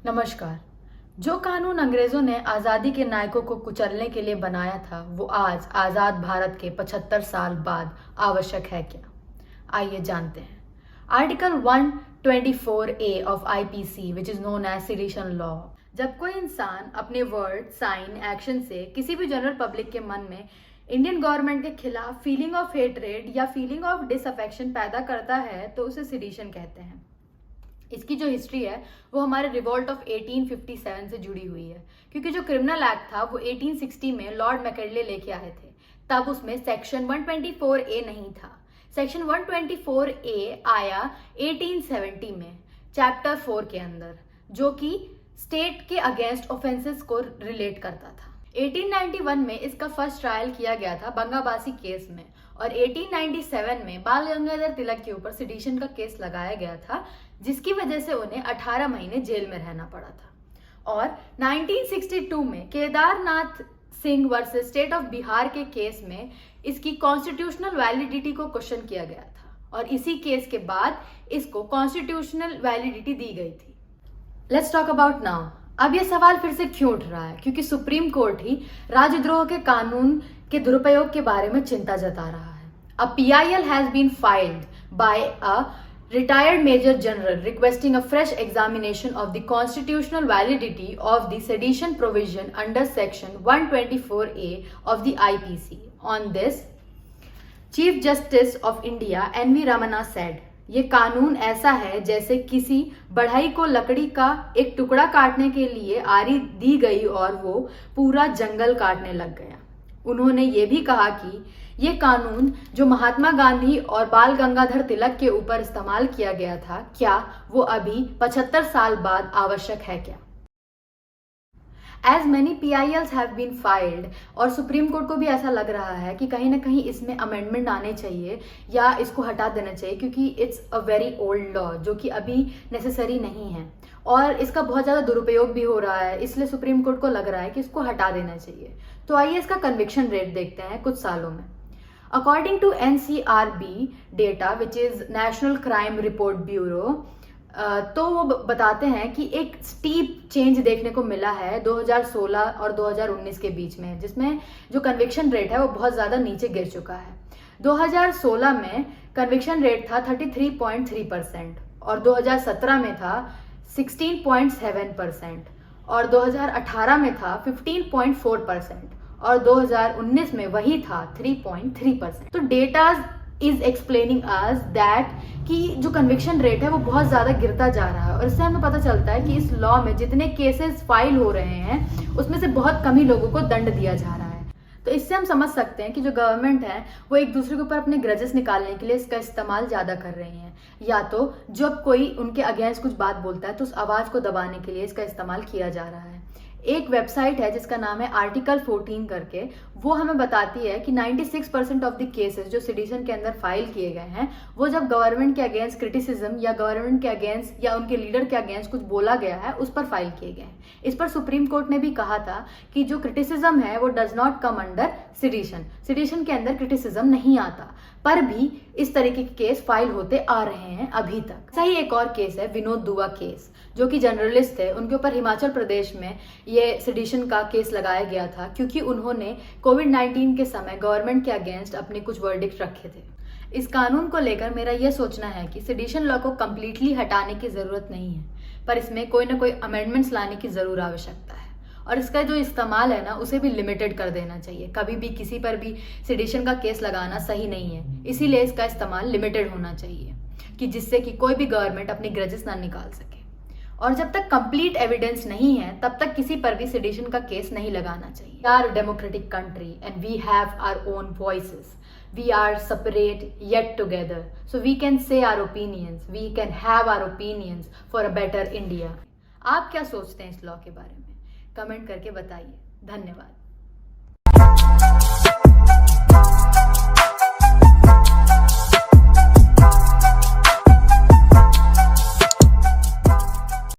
नमस्कार। जो कानून अंग्रेजों ने आज़ादी के नायकों को कुचलने के लिए बनाया था, वो आज आज़ाद भारत के 75 साल बाद आवश्यक है क्या? आइए जानते हैं। Article 124A of IPC, which is known as sedition law. जब कोई इंसान अपने वर्ड, साइन, एक्शन से किसी भी जनरल पब्लिक के मन में इंडियन गवर्नमेंट के खिलाफ फीलिंग ऑफ हेट्रेड या फीलिंग ऑफ डिसअफेक्शन पैदा करता है, तो उसे सेडिशन कहते हैं। इसकी जो हिस्ट्री है वो हमारे रिवॉल्ट ऑफ 1857 से जुड़ी हुई है, क्योंकि जो क्रिमिनल एक्ट था वो 1860 में लॉर्ड मैकले लेके आए थे। तब उसमें सेक्शन 124A नहीं था। सेक्शन 124A आया 1870 में चैप्टर 4 के अंदर, जो कि स्टेट के अगेंस्ट ऑफेंसेस को रिलेट करता था। 1891 में इसका फर्स्ट ट्रायल किया गया था बंगाबासी केस में, और 1897 में बाल गंगाधर तिलक के ऊपर सेडिशन का केस लगाया गया था, जिसकी वजह से उन्हें 18 महीने जेल में रहना पड़ा था। और 1962 में Kedarnath Singh versus state of Bihar के केस में इसकी कॉन्स्टिट्यूशनल वैलिडिटी को क्वेश्चन किया गया था, और इसी केस के बाद इसको कॉन्स्टिट्यूशनल वैलिडिटी दी गई थी। Let's talk about now. अब ये सवाल फिर से क्यों उठ रहा है? क्योंकि सुप्रीम कोर्ट ही राजद्रोह के कानून के दुरुपयोग के बारे में चिंता जता रहा है। A PIL has been filed by a retired Major General requesting a fresh examination of the constitutional validity of the sedition provision under section 124A of the IPC. On this, Chief Justice of India N.V. Ramana said, ये कानून ऐसा है जैसे किसी बढ़ई को लकड़ी का एक टुकड़ा काटने के लिए आरी दी गई और वो पूरा जंगल काटने लग गया। उन्होंने ये भी कहा कि ये कानून जो महात्मा गांधी और बाल गंगाधर तिलक के ऊपर इस्तेमाल किया गया था, क्या वो अभी 75 साल बाद आवश्यक है क्या? As many PILs have been filed, और सुप्रीम कोर्ट को भी ऐसा लग रहा है कि कहीं ना कहीं इसमें अमेंडमेंट आने चाहिए या इसको हटा देना चाहिए, क्योंकि it's a very old law जो कि अभी नेसेसरी नहीं है और इसका बहुत ज़्यादा दुरुपयोग भी हो रहा है। इसलिए सुप्रीम कोर्ट को लग रहा है कि इसको हटा देना चाहिए। तो आइए इसका कन्विक्शन रेट देखते हैं कुछ सालों में। According to NCRB data, which is national crime report bureau, तो वो बताते हैं कि एक स्टीप चेंज देखने को मिला है 2016 और 2019 के बीच में, जिसमें जो कन्विक्शन रेट है वो बहुत ज़्यादा नीचे गिर चुका है। 2016 में कन्विक्शन रेट था 33.3% और 2017 में था 16.7% और 2018 में था 15.4% और 2019 में वही था 3.3%। तो data is explaining us that कि जो कन्विक्शन रेट है वो बहुत ज़्यादा गिरता जा रहा है, और इससे हमें पता चलता है कि इस लॉ में जितने केसेस फाइल हो रहे हैं उसमें से बहुत कम ही लोगों को दंड दिया जा रहा है। तो इससे हम समझ सकते हैं कि जो गवर्नमेंट है वो एक दूसरे के ऊपर अपने ग्रजेस निकालने के लिए इसका इस्तेमाल ज़्यादा कर रही हैं, या तो जब कोई उनके अगेंस्ट कुछ बात बोलता है तो उस आवाज़ को दबाने के लिए इसका इस्तेमाल किया जा रहा है। एक वेबसाइट है जिसका नाम है आर्टिकल 14 करके, वो हमें बताती है कि 96% ऑफ द केसेस जो सेडिशन के अंदर फाइल किए गए हैं वो जब गवर्नमेंट के अगेंस्ट क्रिटिसिज्म या गवर्नमेंट के अगेंस्ट या उनके लीडर के अगेंस्ट कुछ बोला गया है उस पर फाइल किए गए हैं। इस पर सुप्रीम कोर्ट ने भी कहा था कि जो क्रिटिसिज्म है वो does not come under sedition. Sedition के अंदर क्रिटिसिज्म नहीं आता, पर भी इस तरीके के केस फाइल होते आ रहे हैं अभी तक। सही एक और केस है विनोद दुआ केस, जो कि जर्नलिस्ट थे। उनके ऊपर हिमाचल प्रदेश में ये सेडिशन का केस लगाया गया था क्योंकि उन्होंने कोविड-19 के समय गवर्नमेंट के अगेंस्ट अपने कुछ वर्डिक्ट रखे थे। इस कानून को लेकर मेरा यह सोचना है कि सेडिशन लॉ को कम्प्लीटली हटाने की जरूरत नहीं है, पर इसमें कोई ना कोई अमेंडमेंट्स लाने की जरूर आवश्यकता है, और इसका जो इस्तेमाल है ना उसे भी लिमिटेड कर देना चाहिए। कभी भी किसी पर भी सेडिशन का केस लगाना सही नहीं है, इसीलिए इसका इस्तेमाल लिमिटेड होना चाहिए कि जिससे कि कोई भी गवर्नमेंट अपनी ग्रजेस ना निकाल सके। और जब तक कंप्लीट एविडेंस नहीं है तब तक किसी पर भी सेडिशन का केस नहीं लगाना चाहिए। We are a democratic country and we have our own voices. We are separate yet together. So we can say our opinions. We can have our opinions for a better India. आप क्या सोचते हैं इस law के बारे में? Comment करके बताइए। धन्यवाद।